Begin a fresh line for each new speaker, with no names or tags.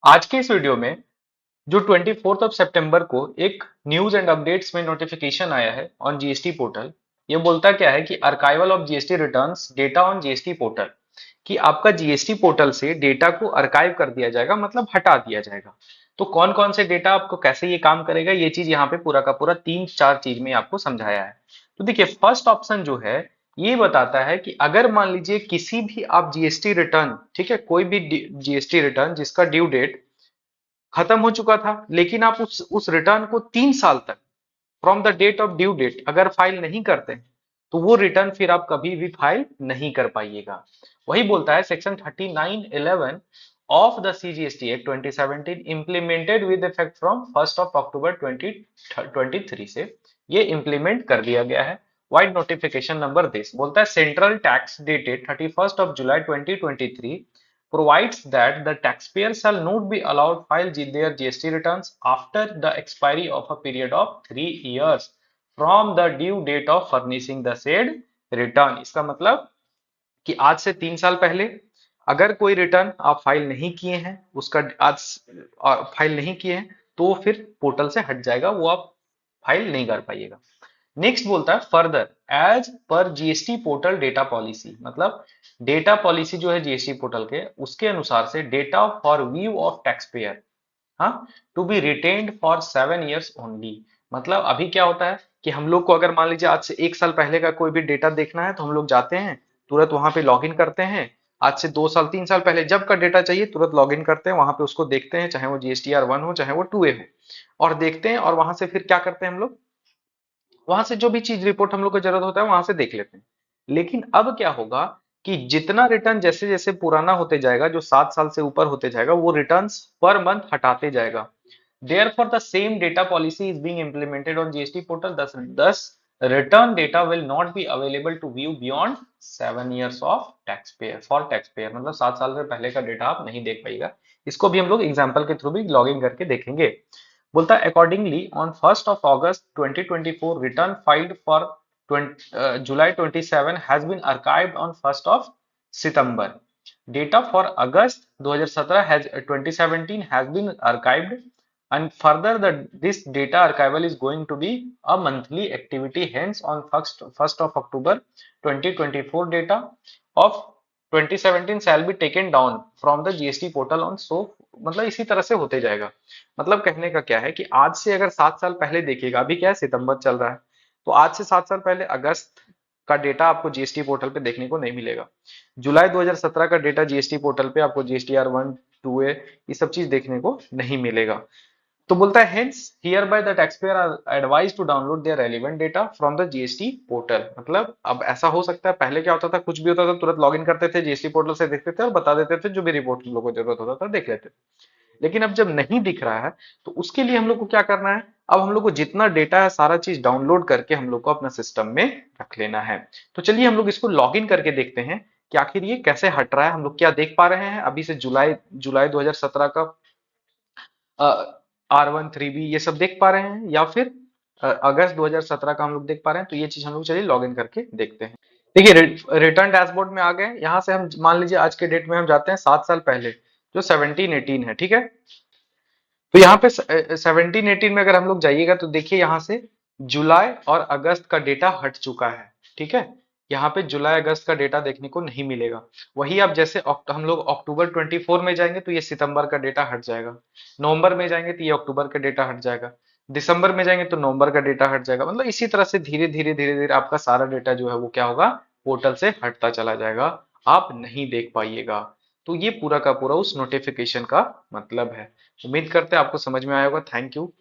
आज के इस वीडियो में जो 24th ऑफ सितंबर को एक न्यूज एंड अपडेट्स में नोटिफिकेशन आया है ऑन जीएसटी पोर्टल। ये बोलता क्या है कि archival of GST returns data on GST portal, कि आपका जीएसटी पोर्टल से डेटा को अर्काइव कर दिया जाएगा, मतलब हटा दिया जाएगा। तो कौन कौन से डेटा, आपको कैसे ये काम करेगा, ये चीज यहाँ पे पूरा का पूरा तीन चार चीज में आपको समझाया है। तो देखिए, फर्स्ट ऑप्शन जो है ये बताता है कि अगर मान लीजिए किसी भी आप जीएसटी रिटर्न, ठीक है, कोई भी जीएसटी रिटर्न जिसका ड्यू डेट खत्म हो चुका था, लेकिन आप उस रिटर्न को 3 साल तक from the date of due date अगर फाइल नहीं करते तो वो रिटर्न फिर आप कभी भी फाइल नहीं कर पाइएगा। वही बोलता है section 39(11) of the CGST act 2017 implemented with effect from 1 अक्टूबर 2023 से ये इम्प्लीमेंट कर दिया गया है। वाइड नोटिफिकेशन नंबर दिस बोलता है central tax dated 31 July 2023 provides that the taxpayer shall not be allowed file their GST returns after the expiry of a period of 3 years from the due date of furnishing the said return। इसका मतलब कि आज से 3 साल पहले अगर कोई return आप फाइल नहीं किए हैं, उसका आज फाइल नहीं किए हैं, तो वो फिर पोर्टल से हट जाएगा, वो आप फाइल नहीं कर पाइएगा। नेक्स्ट बोलता है further as per GST portal data policy, मतलब डेटा पॉलिसी जो है जीएसटी पोर्टल के, उसके अनुसार से data for view of tax payer, हाँ, to be retained for 7 years only. मतलब अभी क्या होता है कि हम लोग को अगर मान लीजिए आज से 1 साल पहले का कोई भी डेटा देखना है तो हम लोग जाते हैं, तुरंत वहां पे लॉग इन करते हैं। आज से 2 साल 3 साल पहले जब का डेटा चाहिए तुरंत लॉग इन करते हैं, वहां पे उसको देखते हैं, चाहे वो जीएसटीआर 1 हो चाहे वो 2A हो, और देखते हैं, और वहां से फिर क्या करते हैं हम लोग, वहां से जो भी चीज रिपोर्ट हम लोग को जरूरत होता है वहां से देख लेते हैं। लेकिन अब क्या होगा कि जितना रिटर्न जैसे जैसे पुराना होते जाएगा, जो 7 साल से ऊपर होते जाएगा, वो रिटर्न्स पर मंथ हटाते जाएगा। Therefore, the same data policy is being implemented on GST portal. Thus, return data will not be available to view beyond 7 years of taxpayer for taxpayer। मतलब 7 साल से पहले का डेटा आप नहीं देख पाएगा। इसको भी हम लोग एग्जाम्पल के थ्रू भी लॉगिन करके देखेंगे। बोलता है accordingly on 1 August 2024 return filed for July 27 has been archived on 1 September। Data for August 2017 has 2017 has been archived, and further that this data archival is going to be a monthly activity, hence on first of October 2024 data of 2017 shall be taken down from the GST portal on। so मतलब इसी तरह से होते जाएगा। मतलब कहने का क्या है कि आज से अगर 7 साल पहले देखिएगा, अभी क्या है, सितंबर चल रहा है, तो आज से 7 साल पहले अगस्त का डेटा आपको जीएसटी पोर्टल पे देखने को नहीं मिलेगा। जुलाई 2017 का डेटा जीएसटी पोर्टल पे आपको जीएसटीआर 1 2A ये सब चीज देखने को नहीं मिलेगा। तो बोलता है hence hereby the taxpayer are advise to download their relevant data from the GST portal. मतलब अब ऐसा हो सकता है, पहले क्या होता था, कुछ भी होता था तुरंत लॉगिन करते थे, जीएसटी पोर्टल से देखते थे और बता देते थे, जो भी रिपोर्ट हम लोग को जरूरत होता था देख लेते थे। लेकिन अब जब नहीं दिख रहा है तो उसके लिए हम लोग को क्या करना है, अब हम लोग को जितना डेटा है सारा चीज डाउनलोड करके हम लोग को अपना सिस्टम में रख लेना है। तो चलिए हम लोग इसको लॉगिन करके देखते हैं कि आखिर ये कैसे हट रहा है, हम लोग क्या देख पा रहे हैं अभी से। जुलाई जुलाई 2017 का R1 3B ये सब देख पा रहे हैं, या फिर अगस्त 2017 का हम लोग देख पा रहे हैं। तो ये चीज हम लोग चलिए लॉगिन करके देखते हैं। देखिए रिटर्न डैशबोर्ड में आ गए। यहाँ से हम मान लीजिए आज के डेट में हम जाते हैं 7 साल पहले, जो 17 18 है, ठीक है। तो यहाँ पे 17 18 में अगर हम लोग जाइएगा तो देखिए यहाँ से जुलाई और अगस्त का डेटा हट चुका है, ठीक है। यहाँ पे जुलाई अगस्त का डेटा देखने को नहीं मिलेगा। वही आप जैसे हम लोग अक्टूबर 24 में जाएंगे तो ये सितंबर का डेटा हट जाएगा, नवंबर में जाएंगे तो ये अक्टूबर का डेटा हट जाएगा, दिसंबर में जाएंगे तो नवंबर का डेटा हट जाएगा। मतलब इसी तरह से धीरे धीरे धीरे धीरे आपका सारा डेटा जो है वो क्या होगा, पोर्टल से हटता चला जाएगा, आप नहीं देख पाइएगा। तो ये पूरा का पूरा उस नोटिफिकेशन का मतलब है। उम्मीद करते हैं आपको समझ में आया होगा। Thank you.